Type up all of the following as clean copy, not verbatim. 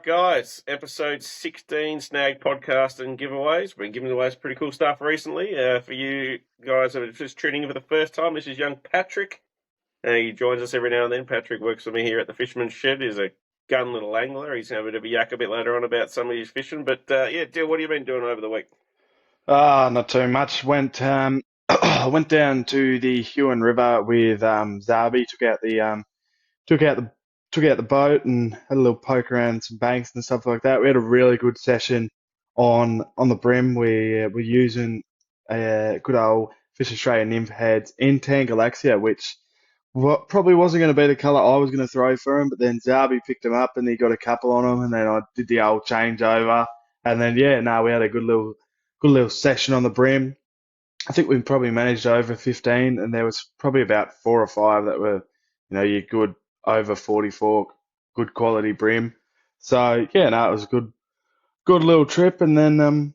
guys. Episode 16, Snagged podcast and giveaways. Been giving away some pretty cool stuff recently. For you guys that are just tuning in for the first time, this is young Patrick. He joins us every now and then. Patrick works with me here at the Fisherman's Shed. He's a gun little angler. He's going to have a bit of a yak a bit later on about some of his fishing. But Dill, what have you been doing over the week? Not too much. Went down to the Huon River with Zabi. Took out the took out the boat and had a little poke around some banks and stuff like that. We had a really good session on the brim. We're using a good old Fish Australia nymph heads in Tangalaxia, which probably wasn't going to be the colour I was going to throw for him, but then Zabi picked him up and he got a couple on him, and then I did the old changeover, and then we had a good little session on the brim. I think we probably managed over 15, and there was probably about four or five that were, your good over 44, good quality brim. So it was a good little trip, and then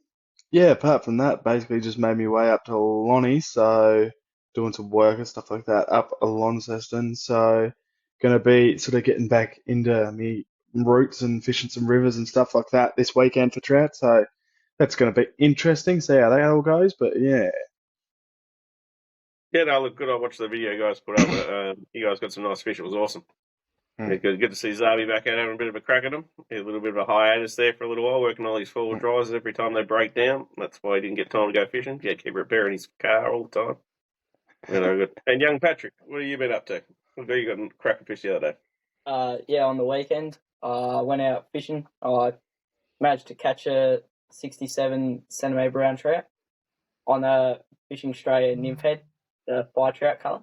apart from that, basically just made me way up to Lonnie, so doing some work and stuff like that up Launceston. So gonna be sort of getting back into me roots and fishing some rivers and stuff like that this weekend for trout. So that's gonna be interesting. See how that all goes. But yeah. Yeah, no, look good. I watched the video you guys put up. You guys got some nice fish. It was awesome. Hmm. Yeah, good to see Zabi back out having a bit of a crack at them. A little bit of a hiatus there for a little while, working all these forward drives every time they break down. That's why he didn't get time to go fishing. Yeah, keep repairing his car all the time. Good. And young Patrick, what have you been up to? What have you got cracking fish the other day? On the weekend, I went out fishing. I managed to catch a 67 centimetre brown trout on a Fishing Australia nymph head, the fire trout colour.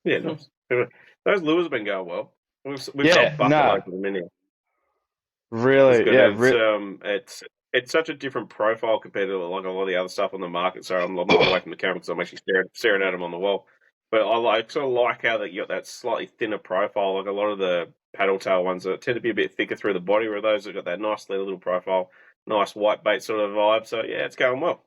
Yeah, nice. Those lures have been going well. We've Yeah, sold buffalo for them anyhow. It's really, good. yeah, It's such a different profile compared to like a lot of the other stuff on the market. So I'm moving away from the camera because I'm actually staring at them on the wall. But I sort of like how that you got that slightly thinner profile. Like a lot of the paddle tail ones that tend to be a bit thicker through the body, where those have got that nice little profile, nice white bait sort of vibe. So yeah, it's going well.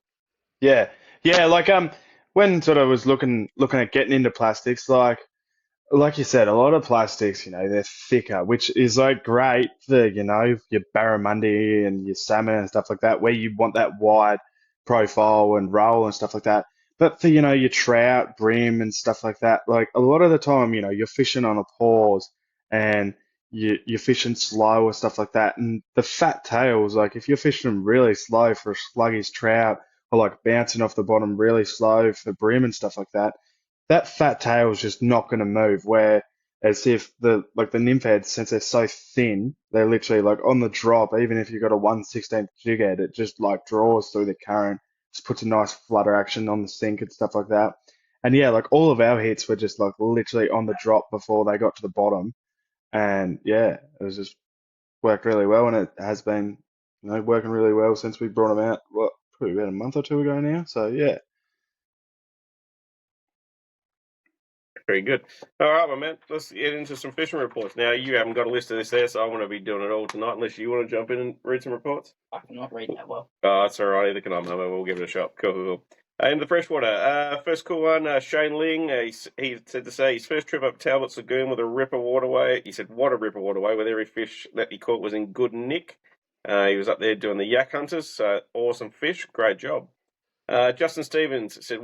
yeah, yeah. When sort of was looking at getting into plastics, like you said, a lot of plastics, they're thicker, which is like great for, your barramundi and your salmon and stuff like that, where you want that wide profile and roll and stuff like that. But for, your trout, brim and stuff like that, like a lot of the time, you're fishing on a pause and you're fishing slow or stuff like that. And the fat tails, like if you're fishing them really slow for a sluggish trout or like bouncing off the bottom really slow for brim and stuff like that, that fat tail is just not going to move. Where as if the nymph heads, since they're so thin, they're literally like on the drop. Even if you've got a 1/16 jig head, it just like draws through the current, just puts a nice flutter action on the sink and stuff like that. And yeah, like all of our hits were just like literally on the drop before they got to the bottom. And yeah, it was just worked really well, and it has been, working really well since we brought them out. Probably about a month or two ago now. So yeah. Very good. All right, my man. Let's get into some fishing reports. Now, you haven't got a list of this there, so I want to be doing it all tonight, unless you want to jump in and read some reports. I cannot read that well. Oh, that's all right. Either can I. We'll give it a shot. Cool. In the freshwater, first cool one, Shane Ling. He said to say his first trip up Talbot's Lagoon with a ripper waterway. He said, what a ripper waterway, with every fish that he caught was in good nick. He was up there doing the yak hunters, so awesome fish. Great job. Justin Stevens said,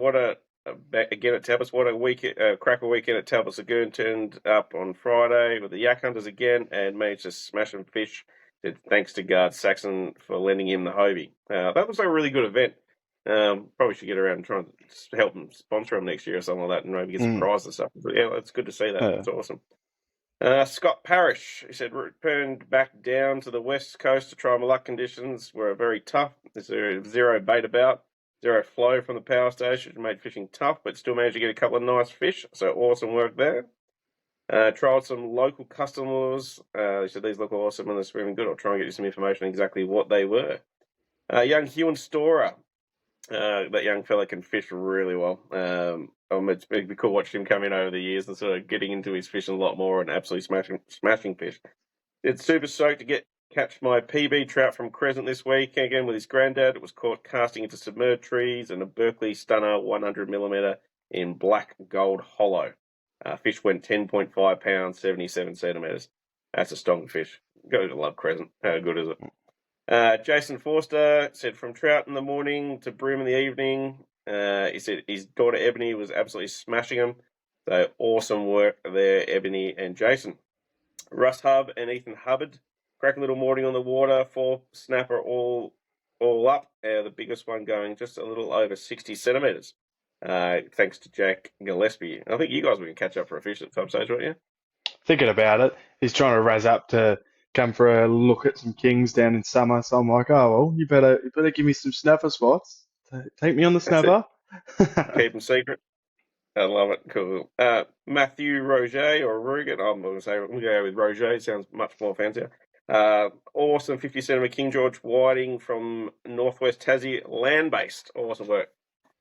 again at Talbot's, what a cracker weekend at Talbot's Lagoon. Turned up on Friday with the yak hunters again and managed to smash some fish. Said thanks to Guard Saxon for lending him the Hobie. That looks like a really good event. Probably should get around and try and help them sponsor them next year or something like that, and maybe get some prizes and stuff. But yeah, it's good to see that. It's awesome. Scott Parrish, he said, returned back down to the west coast to try. My luck conditions were very tough. There's zero bait about, zero flow from the power station, which made fishing tough, but still managed to get a couple of nice fish. So awesome work there. Tried some local custom lures. They said these look awesome and they're swimming good. I'll try and get you some information on exactly what they were. Young Hugh Storer. That young fella can fish really well. It's been cool watching him come in over the years and sort of getting into his fishing a lot more and absolutely smashing fish. It's super stoked to catch my PB trout from Crescent this week again with his granddad. It was caught casting into submerged trees and a Berkeley Stunner 100mm in black gold hollow. Fish went 10.5 pounds, 77 centimetres. That's a strong fish. Go to love Crescent. How good is it? Jason Forster said from trout in the morning to bream in the evening. He said his daughter Ebony was absolutely smashing him. So awesome work there, Ebony and Jason. Russ Hub and Ethan Hubbard. Crack a little morning on the water. 4 snapper all up. The biggest one going just a little over 60 centimetres. Thanks to Jack Gillespie. I think you guys were going to catch up for a fish at some stage, weren't you? Thinking about it, he's trying to razz up to come for a look at some kings down in summer. So I'm like, oh well, you better give me some snapper spots. Take me on the That's it. snapper. Keep them secret. I love it. Cool. Matthew Roger or Rugen. I'm going to say we'll go with Roger. It sounds much more fancier. Awesome 50 centimetre King George whiting from Northwest Tassie, land based. Awesome work.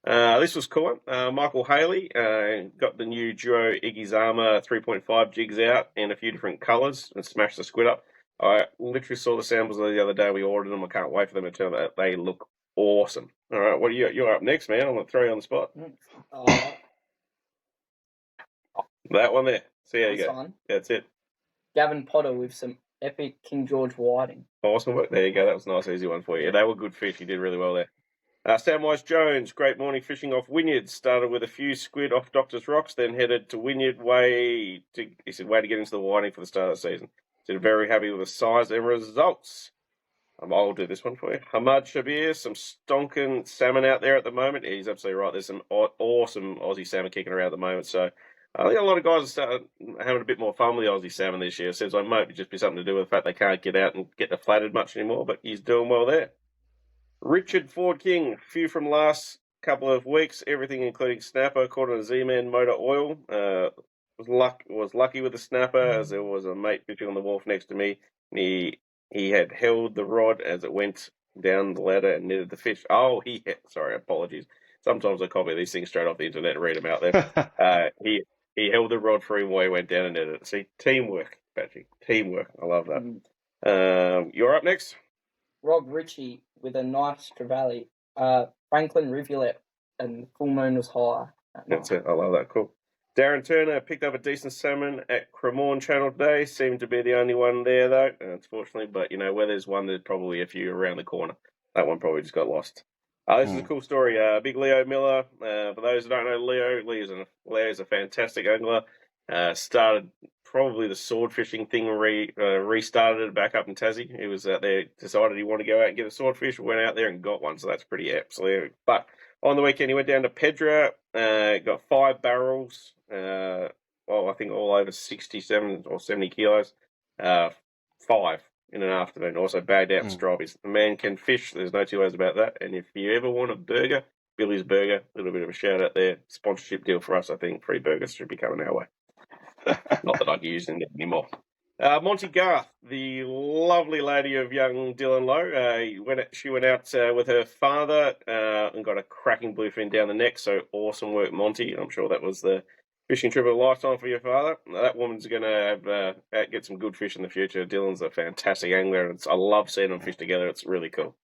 This was cool. Michael Haley got the new Duo Igizama 3.5 jigs out in a few different colours and smashed the squid up. I literally saw the samples the other day. We ordered them. I can't wait for them to turn out. They look awesome. All right, what are you? You're up next, man. I'm going to throw you on the spot. That one there. See how you go. That's it. Gavin Potter with some epic King George whiting. Awesome work. There you go. That was a nice, easy one for you. They were good fish. You did really well there. Samwise Jones, great morning fishing off Wynyard. Started with a few squid off Doctor's Rocks, then headed to Wynyard way to get into the whiting for the start of the season. He said very happy with the size and results. I'll do this one for you. Hamad Shabir, some stonking salmon out there at the moment. He's absolutely right. There's some awesome Aussie salmon kicking around at the moment. So I think a lot of guys are starting having a bit more fun with the Aussie salmon this year. Seems like it might just be something to do with the fact they can't get out and get the flatted much anymore, but he's doing well there. Richard Ford King, a few from last couple of weeks, everything including snapper, caught on a Z-Man motor oil. Was lucky with the snapper as there was a mate fishing on the wharf next to me. And he had held the rod as it went down the ladder and netted the fish. Sorry, apologies. Sometimes I copy these things straight off the internet and read them out there. He held the rod for him while he went down and netted it. See, teamwork, Patrick. Teamwork. I love that. You're up next. Rob Ritchie with a nice trevally. Franklin Rivulet and full moon was high. That's it. I love that. Cool. Darren Turner picked up a decent salmon at Cremorne Channel today. Seemed to be the only one there, though, unfortunately. But, where there's one, there's probably a few around the corner. That one probably just got lost. This is a cool story. Big Leo Miller. For those who don't know Leo's a fantastic angler. Started probably the sword fishing thing, restarted it back up in Tassie. He was out there, decided he wanted to go out and get a swordfish, went out there and got one. So that's pretty absolutely. But on the weekend, he went down to Pedra, got 5 barrels, I think all over 67 or 70 kilos, 5 in an afternoon. Also bagged out strawberries. The man can fish. There's no two ways about that. And if you ever want a burger, Billy's Burger, a little bit of a shout out there. Sponsorship deal for us, I think. Free burgers should be coming our way. Not that I'd use it anymore. Monty Garth, the lovely lady of young Dylan Lowe, she went out with her father and got a cracking bluefin down the neck. So awesome work, Monty. I'm sure that was the fishing trip of a lifetime for your father. That woman's going to get some good fish in the future. Dylan's a fantastic angler, and I love seeing them fish together. It's really cool.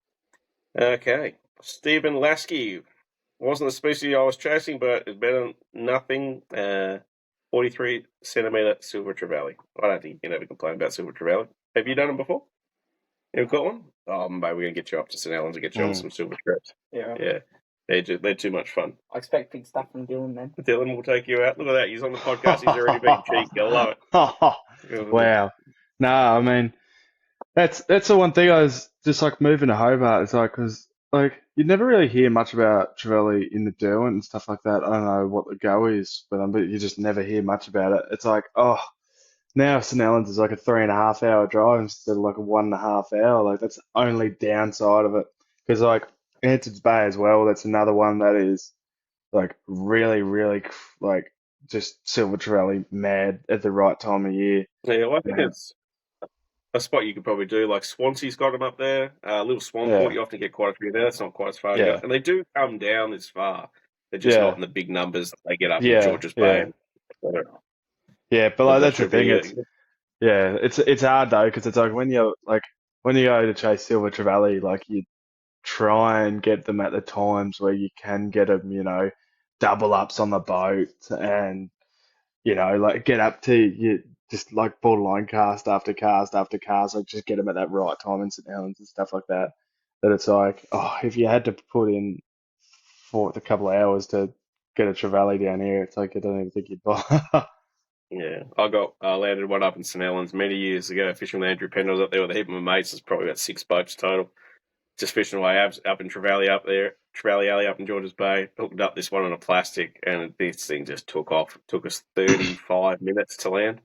Okay, Stephen Lasky. Wasn't the species I was chasing, but it's better than nothing. 43 centimetre silver trevally. I don't think you can ever complain about silver trevally. Have you done them before? You ever got one? Oh, maybe we're going to get you up to St. Helens and get you on some silver traps. Yeah. They're too much fun. I expect big stuff from Dylan then. Dylan will take you out. Look at that. He's on the podcast. He's already been cheeky. I love it. Wow. No, I mean, that's the one thing I was just like moving to Hobart. It's like, because you never really hear much about trevally in the Derwent and stuff like that. I don't know what the go is with them, but you just never hear much about it. It's like, now St. Helens is like a 3.5 hour drive instead of like a 1.5 hour. Like that's the only downside of it. Because like Antids Bay as well, that's another one that is like really, really like just silver trevally mad at the right time of year. Yeah, well, I think it's a spot you could probably do. Like Swansea's got them up there. Little Swanport, you often get quite a few there. It's not quite as far. Yeah. And they do come down this far. They're just not in the big numbers they get up in Georges Bay. Yeah, but like that's the thing. It's hard though because it's like when you go to chase silver trevally, like you try and get them at the times where you can get them, double ups on the boat and like get up to just like borderline cast after cast after cast, like just get them at that right time in St Helens and stuff like that. That it's like, oh, if you had to put in for a couple of hours to get a trevally down here, it's like I don't even think you'd buy. Yeah, I landed one up in St Helens many years ago, fishing with Andrew Penn. I was up there with a heap of my mates. There's probably about 6 boats total. Just fishing away up in Trevally up there, Trevally Alley up in Georges Bay. Hooked up this one on a plastic, and this thing just took off. It took us 35 minutes to land.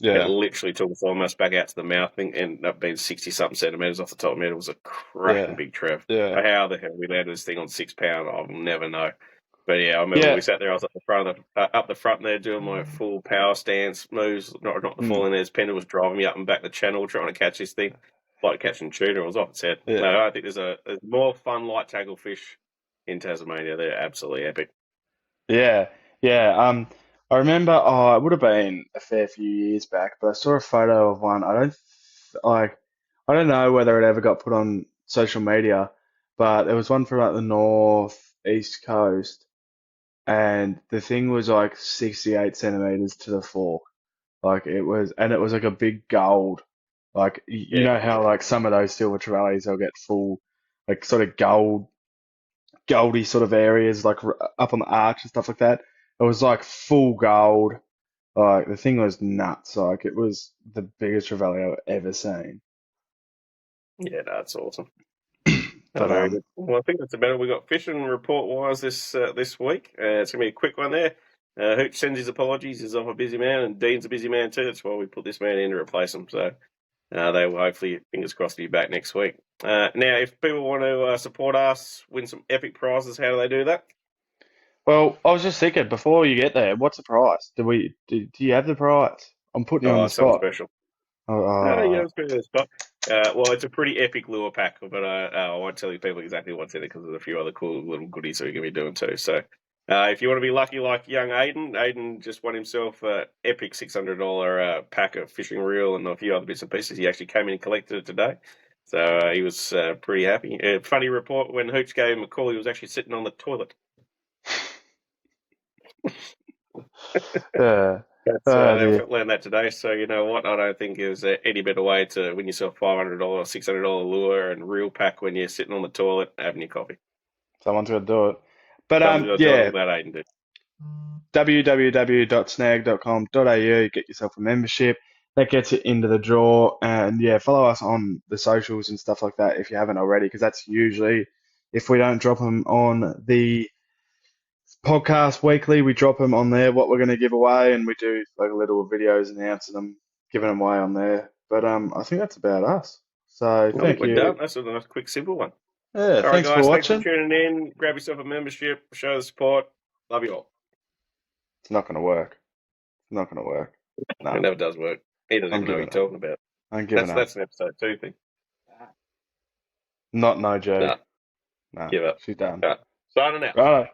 It Yeah, literally took us almost back out to the mouth. Thing ended up being 60-something centimetres off the top of it. It was a cracking yeah, big trev. yeah, How the hell we landed this thing on 6 pound, I'll never know. But yeah, I remember yeah. we sat there. I was up the front there doing my full power stance moves. Not the Mm, falling as Pender was driving me up and back the channel trying to catch this thing, like catching tuna. It was off its head. yeah. No, I think there's more fun light tackle fish in Tasmania. They're absolutely epic. Yeah, yeah. I remember. Oh, it would have been a fair few years back, but I saw a photo of one. Like. I don't know whether it ever got put on social media, but there was one from like the north east coast, and the thing was like 68 centimeters to the fork. Like and it was like a big gold. Like you Yeah, know how like some of those silver trevally they'll get full, like sort of goldy sort of areas, like up on the arch and stuff like that. It was like full gold. Like the thing was nuts. Like it was the biggest trevally I've ever seen. yeah, that's awesome. Oh, But very good. Well, I think that's about it. We got fishing report wise this week. It's gonna be a quick one there. Hooch sends his apologies. He's off a busy man, and Dean's a busy man too. That's why we put this man in to replace him. So they will hopefully, fingers crossed, be back next week. Now, if people want to support us, win some epic prizes, how do they do that? well, I was just thinking before you get there, what's the price? Do you have the price? I'm putting you on Oh, the something spot. special. Yeah, Oh, it's pretty good spot. Well, it's a pretty epic lure pack, but I won't tell you people exactly what's in it because there's a few other cool little goodies that we're going to be doing too. So, if you want to be lucky like young Aiden just won himself an epic $600 pack of fishing reel and a few other bits and pieces. He actually came in and collected it today. So he was pretty happy. Funny report, when Hooch gave him a call, he was actually sitting on the toilet. yeah. That's Oh they've dear. learned that today. So you know what? I don't think there's any better way to win yourself $500, $600 lure and reel pack when you're sitting on the toilet having your coffee. Someone's got to do it. But Someone's got to do it. yeah, Look at that Aiden do. www.snag.com.au, get yourself a membership. That gets you into the draw. And yeah, follow us on the socials and stuff like that if you haven't already, because that's usually, if we don't drop them on the podcast weekly, we drop them on there, what we're going to give away, and we do like little videos announcing them, giving them away on there. But I think that's about us. So I think thank we're you. done. That's a nice, quick, simple one. Yeah, All right, thanks for guys. Thanks for watching. tuning in. Grab yourself a membership. Show the support. Love you all. It's not going to work. It's not going to work. It No, never does work. He doesn't I'm even know what giving you're up. talking about. I'm giving up. That's an episode 2 thing. Not no Joe. Nah, No, give up. she's done. Signing out. Right.